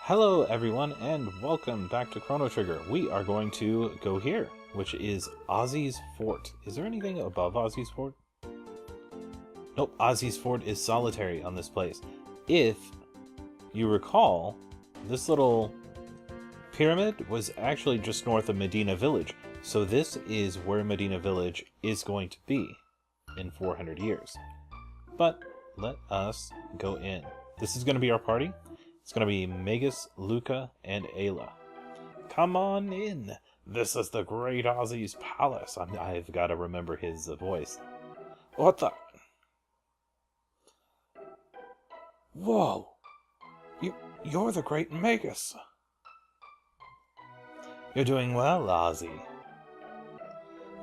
Hello everyone and welcome back to Chrono Trigger. We are going to go here, which is Ozzie's Fort. Is there anything above Ozzie's Fort? Nope, Ozzie's Fort is solitary on this place. If you recall, this little pyramid was actually just north of Medina Village. So this is where Medina Village is going to be in 400 years. But let us go in. This is going to be our party. It's going to be Magus, Luca, and Ayla. Come on in. This is the great Ozzie's palace. I've got to remember his voice. What the? Whoa. You're the great Magus. You're doing well, Ozzie.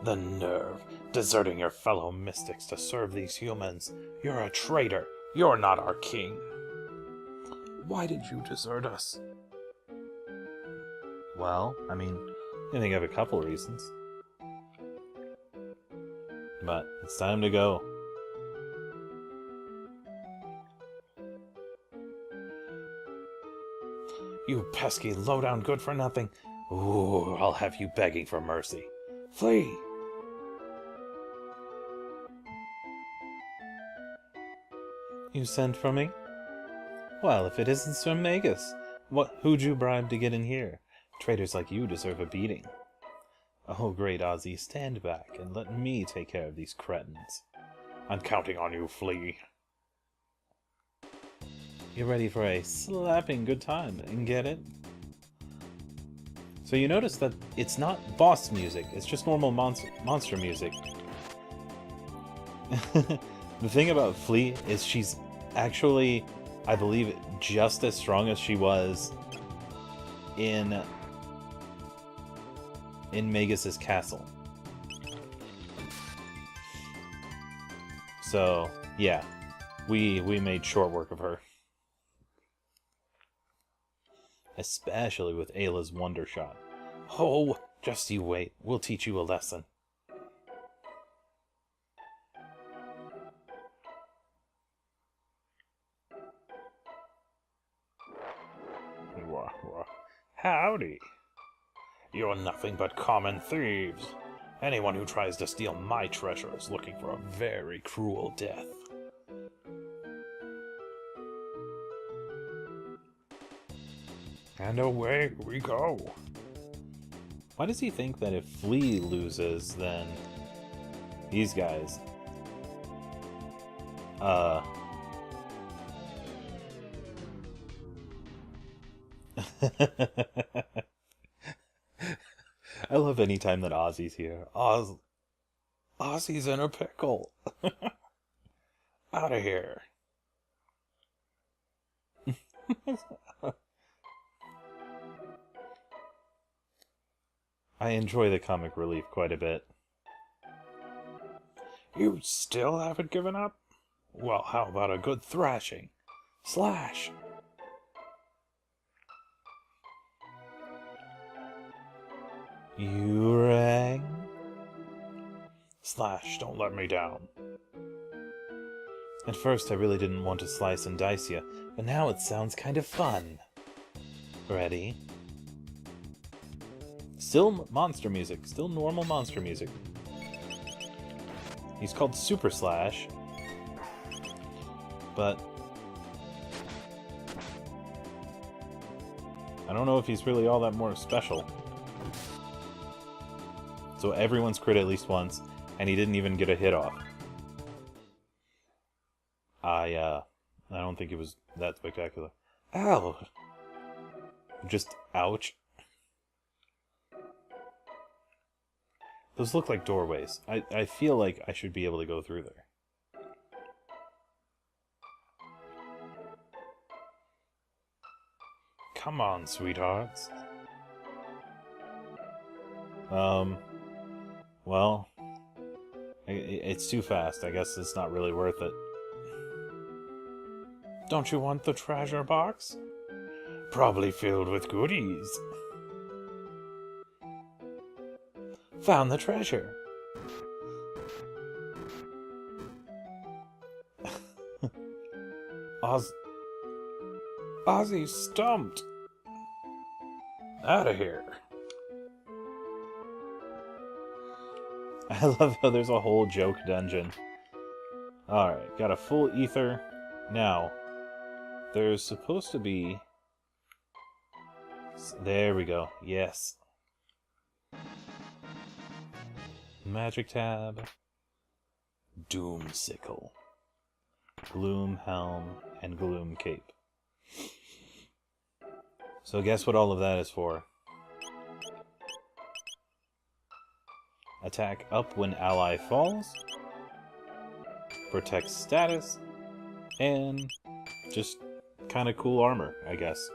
The nerve, deserting your fellow mystics to serve these humans. You're a traitor. You're not our king. Why did you desert us? Well, I think I have a couple reasons. But it's time to go. You pesky, low-down good-for-nothing. Ooh, I'll have you begging for mercy. Flee! You sent for me? Well, if it isn't Sir Magus, who'd you bribe to get in here? Traitors like you deserve a beating. Oh, great Ozzie, stand back and let me take care of these cretins. I'm counting on you, Flea. You ready for a slapping good time, and get it? So you notice that it's not boss music, it's just normal monster music. The thing about Flea is she's actually, I believe, just as strong as she was in Magus's castle. So, yeah, we made short work of her. Especially with Ayla's Wonder Shot. Oh, just you wait. We'll teach you a lesson. Howdy. You're nothing but common thieves. Anyone who tries to steal my treasure is looking for a very cruel death. And away we go. Why does he think that if Flea loses, then these guys... I love any time that Ozzie's here. Ozzie's in a pickle. Out of here. I enjoy the comic relief quite a bit. You still haven't given up? Well, how about a good thrashing? Slash! You rang? Slash, don't let me down. At first I really didn't want to slice and dice you, but now it sounds kind of fun. Ready? Still monster music, still normal monster music. He's called Super Slash, but I don't know if he's really all that more special. So everyone's crit at least once, and he didn't even get a hit off. I don't think it was that spectacular. Ow! Just ouch. Those look like doorways. I feel like I should be able to go through there. Come on, sweethearts. Well, it's too fast. I guess it's not really worth it. Don't you want the treasure box? Probably filled with goodies. Found the treasure. Ozzie's stumped. Out of here. I love how there's a whole joke dungeon. Alright, got a full ether. Now, there's supposed to be... There we go. Yes. Magic tab. Doom sickle. Gloom helm and gloom cape. So guess what all of that is for? Attack up when ally falls. Protect status. And just kind of cool armor, I guess.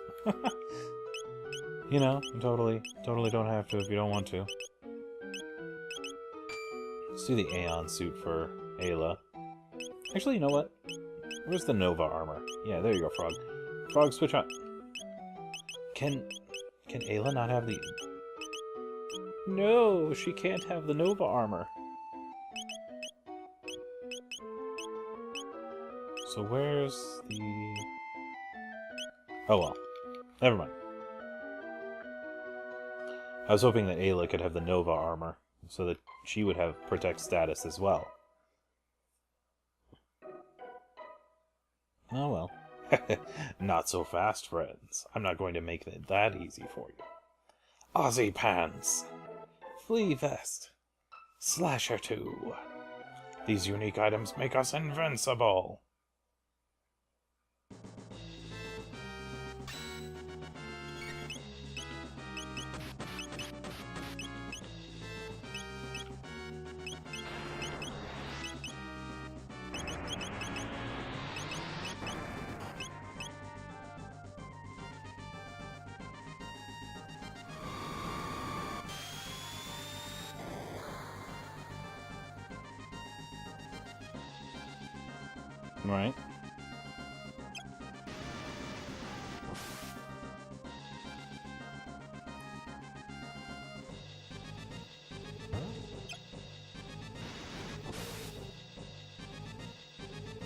You know, totally don't have to if you don't want to. Let's do the Aeon suit for Ayla. Actually, you know what? Where's the Nova armor? Yeah, there you go, Frog. Frog, switch on. Can Ayla not have the... No, she can't have the Nova armor. So where's the... Oh well. Never mind. I was hoping that Ayla could have the Nova armor, so that she would have Protect status as well. Oh well. Not so fast, friends. I'm not going to make it that easy for you. Ozzie pants. Flea vest. Slasher 2. These unique items make us invincible. Right.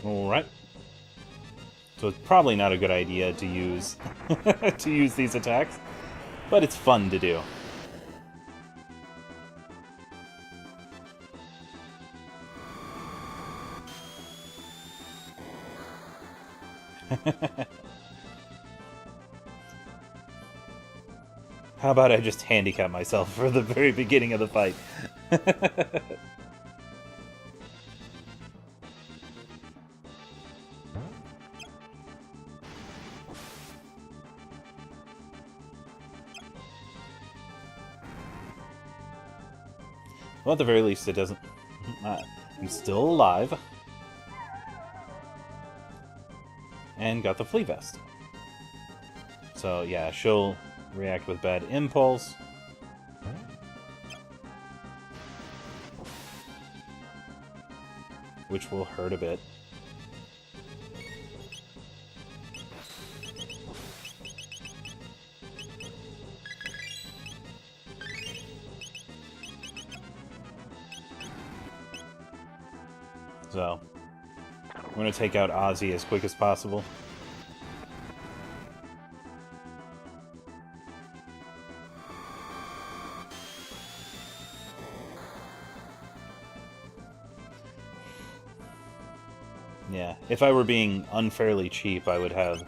Alright. So it's probably not a good idea to use to use these attacks, but it's fun to do. How about I just handicap myself for the very beginning of the fight? Well, at the very least, it doesn't... I'm still alive. And got the flea vest. So, yeah, she'll react with bad impulse. Which will hurt a bit. So, I'm going to take out Ozzie as quick as possible. Yeah, if I were being unfairly cheap, I would have...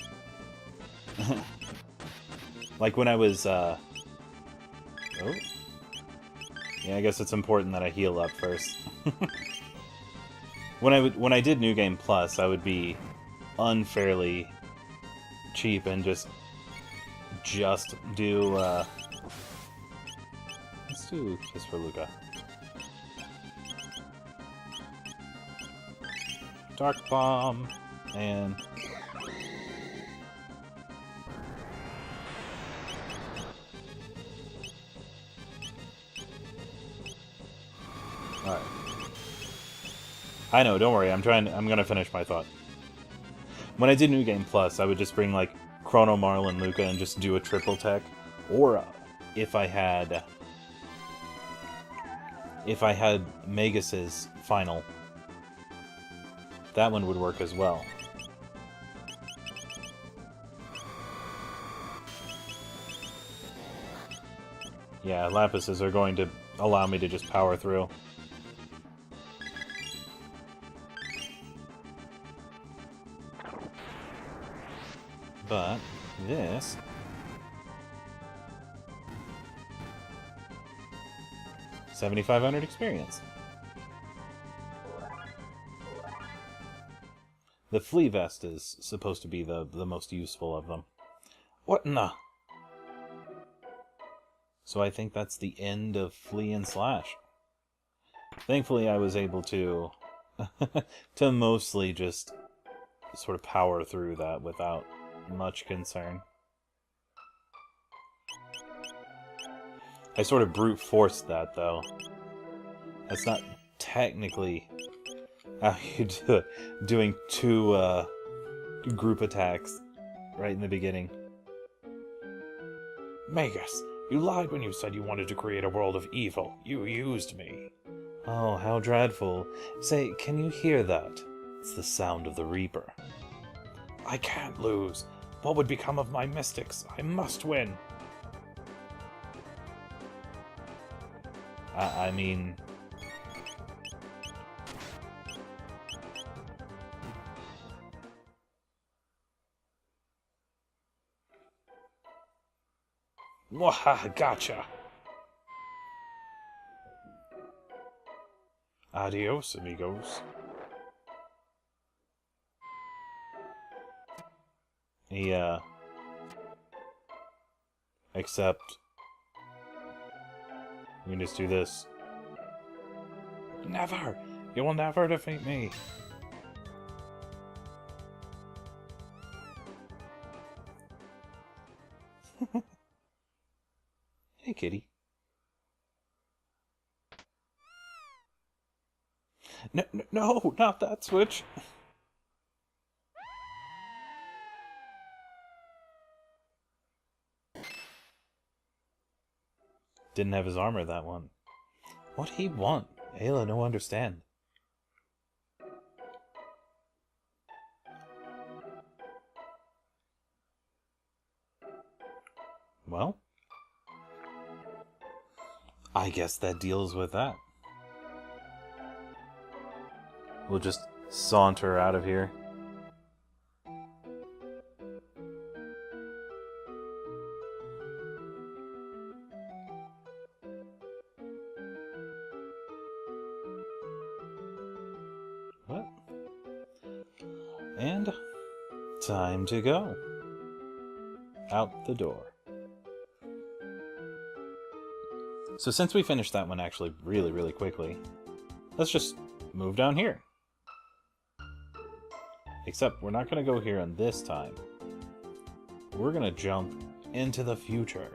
like when I was, Oh. Yeah, I guess it's important that I heal up first. When I did New Game Plus, I would be unfairly cheap and just do, let's do Kiss for Luca. Dark Bomb, and... Alright. I know, don't worry, I'm gonna finish my thought. When I did New Game Plus, I would just bring, like, Chrono, Marl, and Luca and just do a triple tech. Or, if I had Magus's final, that one would work as well. Yeah, Lapises are going to allow me to just power through. But this... 7,500 experience. The flea vest is supposed to be the most useful of them. What in the... So I think that's the end of Flea and Slash. Thankfully I was able to... to mostly just sort of power through that without much concern. I sort of brute forced that, though. That's not technically how you do it. Doing two group attacks right in the beginning. Magus, you lied when you said you wanted to create a world of evil. You used me. Oh, how dreadful. Say, can you hear that? It's the sound of the Reaper. I can't lose. What would become of my mystics? I must win. I mean... Waha, gotcha! Adios, amigos. Yeah. Except... we can just do this. Never! You will never defeat me! Hey, kitty. No, no, not that switch! Didn't have his armor, that one. What'd he want? Ayla no understand. Well, I guess that deals with that. We'll just saunter out of here. What? And time to go. Out the door. So since we finished that one actually really quickly, let's just move down here. Except we're not going to go here on this time. We're going to jump into the future.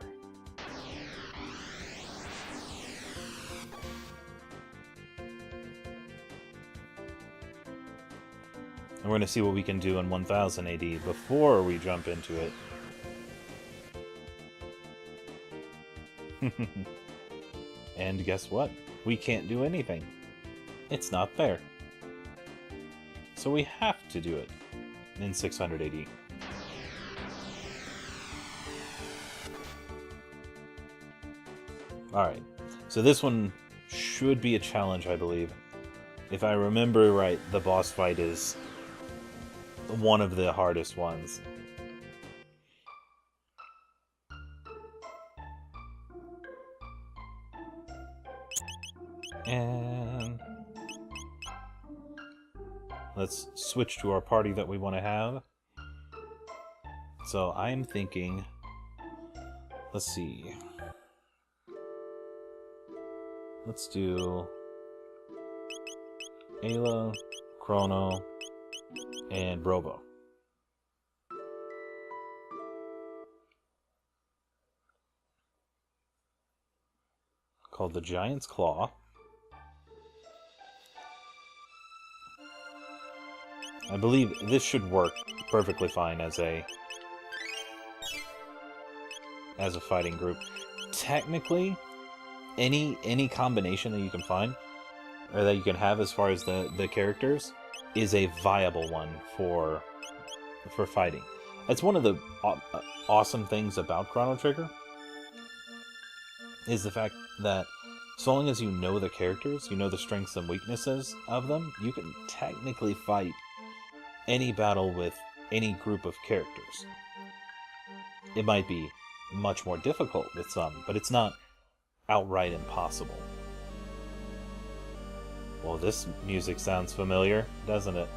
And we're going to see what we can do in 1000 AD before we jump into it. And guess what? We can't do anything. It's not there. So we have to do it in 600 AD. Alright, so this one should be a challenge, I believe. If I remember right, the boss fight is one of the hardest ones. And let's switch to our party that we want to have. So I'm thinking, let's see. Let's do Ayla, Chrono, and Robo. Called the Giant's Claw. I believe this should work perfectly fine as a fighting group. Technically, any combination that you can find, or that you can have as far as the characters, is a viable one for fighting. That's one of the awesome things about Chrono Trigger. is the fact that so long as you know the characters, you know the strengths and weaknesses of them, you can technically fight any battle with any group of characters. It might be much more difficult with some, but it's not outright impossible. Well, this music sounds familiar, doesn't it?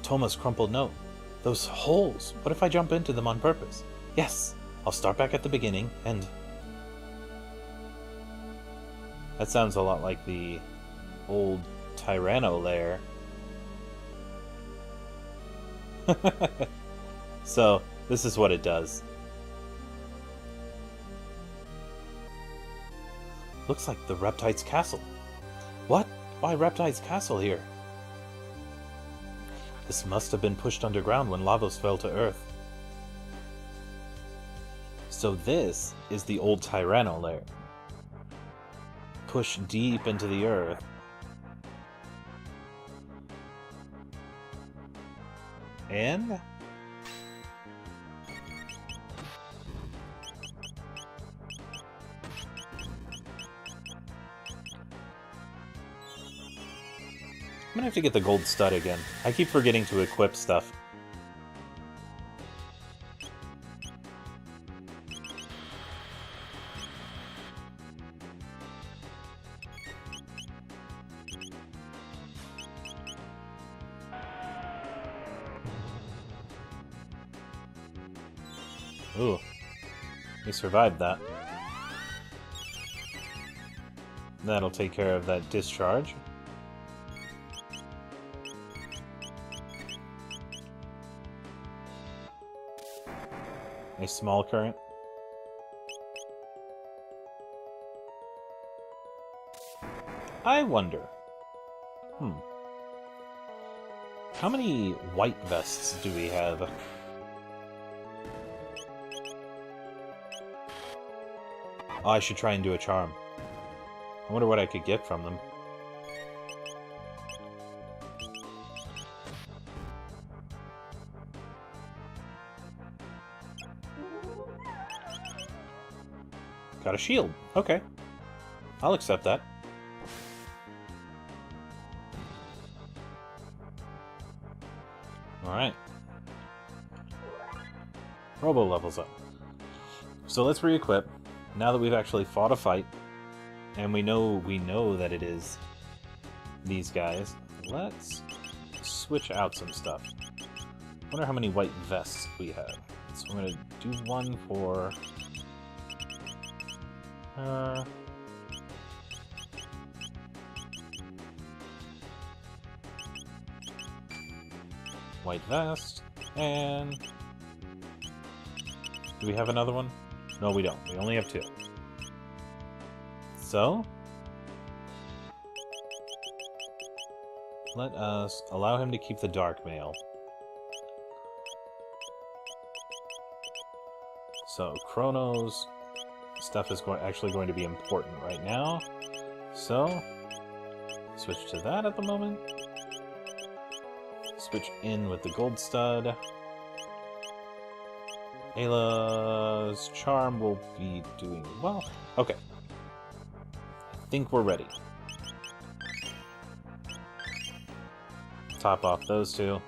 Toma's crumpled note. Those holes! What if I jump into them on purpose? Yes! I'll start back at the beginning, and... That sounds a lot like the old Tyranno lair. So, this is what it does. Looks like the Reptide's castle. What? Why Reptide's castle here? This must have been pushed underground when Lavos fell to Earth. So this is the old Tyranno lair. Pushed deep into the Earth. And... I'm gonna have to get the gold stud again. I keep forgetting to equip stuff. Ooh. We survived that. That'll take care of that discharge. A small current. I wonder. How many white vests do we have? Oh, I should try and do a charm. I wonder what I could get from them. Got a shield. Okay. I'll accept that. Alright. Robo levels up. So let's re-equip. Now that we've actually fought a fight, and we know that it is these guys, let's switch out some stuff. Wonder how many white vests we have. So I'm gonna do one for white vest, and do we have another one? No, we don't. We only have two. So, let us allow him to keep the dark mail. So, Chrono's stuff is actually going to be important right now. So, switch to that at the moment. Switch in with the gold stud. Ayla's charm will be doing well. Okay. I think we're ready. Top off those two.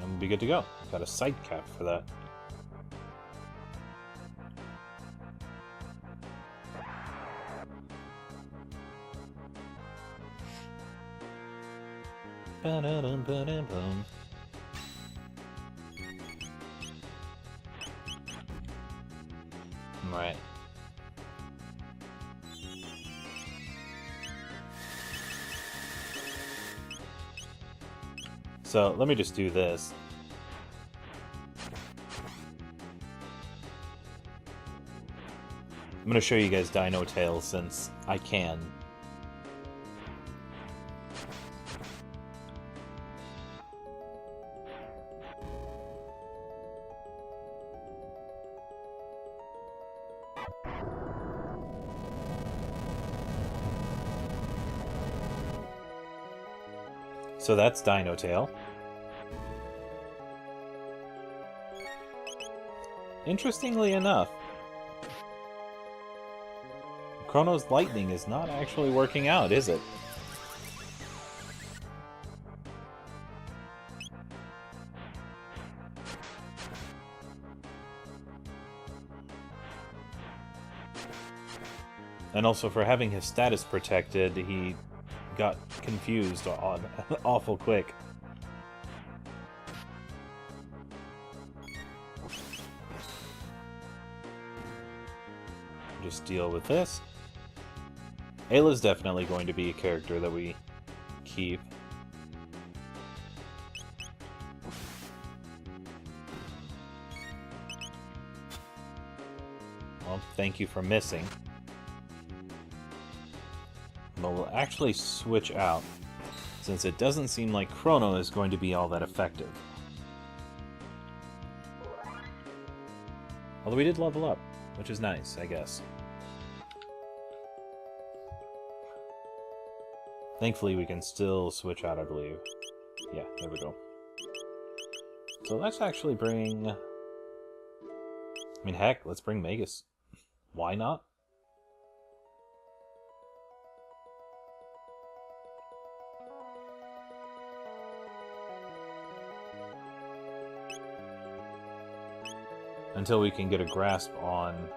And we'll be good to go. Got a sight cap for that. Ba-da-dum-ba-dum-bum. Right. So let me just do this. I'm going to show you guys Dino Tail since I can. So that's Dino Tail. Interestingly enough, Chrono's lightning is not actually working out, is it? And also, for having his status protected, he got confused on awful quick. Just deal with this. Ayla's definitely going to be a character that we keep. Well, thank you for missing. But we'll actually switch out, since it doesn't seem like Chrono is going to be all that effective. Although we did level up, which is nice, I guess. Thankfully, we can still switch out, I believe. Yeah, there we go. So let's actually bring... I mean, heck, let's bring Magus. Why not? Until we can get a grasp on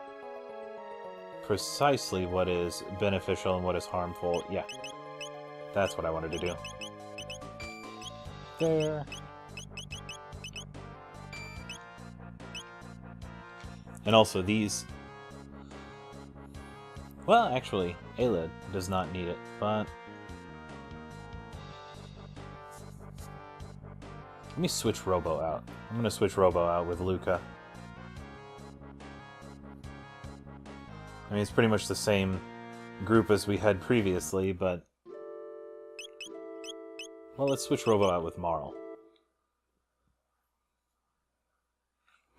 precisely what is beneficial and what is harmful. Yeah, that's what I wanted to do. There. And also these... Well, actually, Ayla does not need it, but... Let me switch Robo out. I'm going to switch Robo out with Luca. I mean, it's pretty much the same group as we had previously, but... Well, let's switch Robo out with Marl.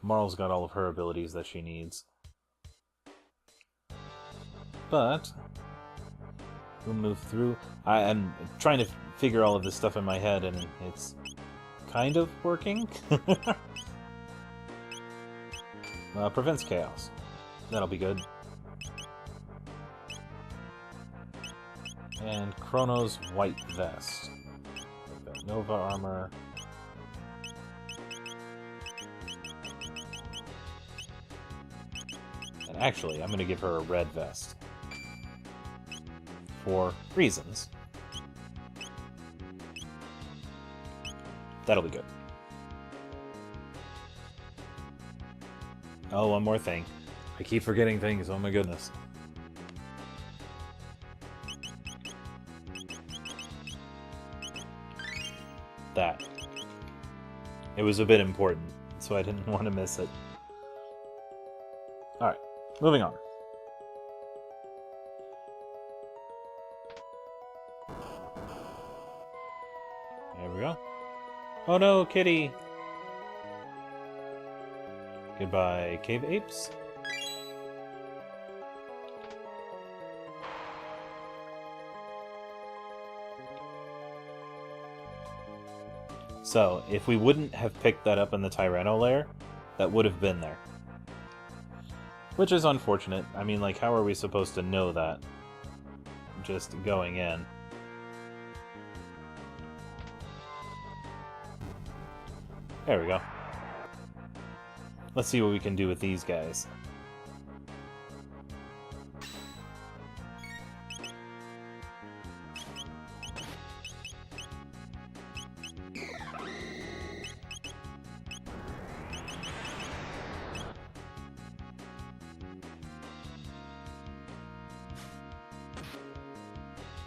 Marl's got all of her abilities that she needs. But... we'll move through. I'm trying to figure all of this stuff in my head, and it's kind of working. Prevents chaos. That'll be good. And Chrono's white vest. We've got Nova armor. And actually, I'm going to give her a red vest. For reasons. That'll be good. Oh, one more thing. I keep forgetting things, oh my goodness. That. It was a bit important, so I didn't want to miss it. Alright, moving on. There we go. Oh no, kitty! Goodbye, cave apes. So, if we wouldn't have picked that up in the Tyranno lair, that would have been there. Which is unfortunate. I mean, like, how are we supposed to know that? Just going in. There we go. Let's see what we can do with these guys.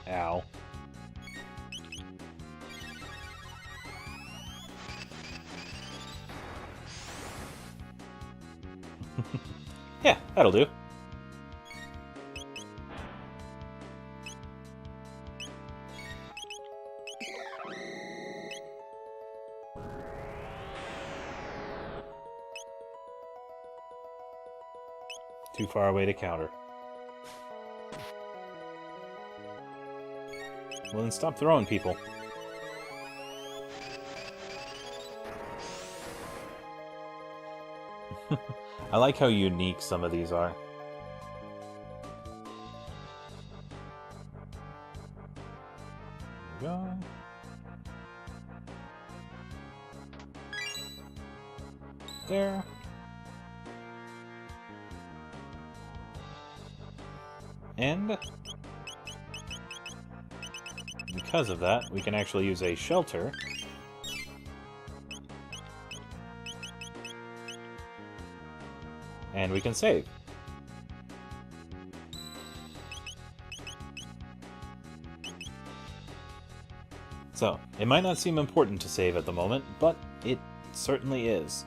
Ow. Yeah, that'll do. Too far away to counter. Well, then stop throwing people. I like how unique some of these are. There we go. There. And because of that, we can actually use a shelter and we can save. So, it might not seem important to save at the moment, but it certainly is.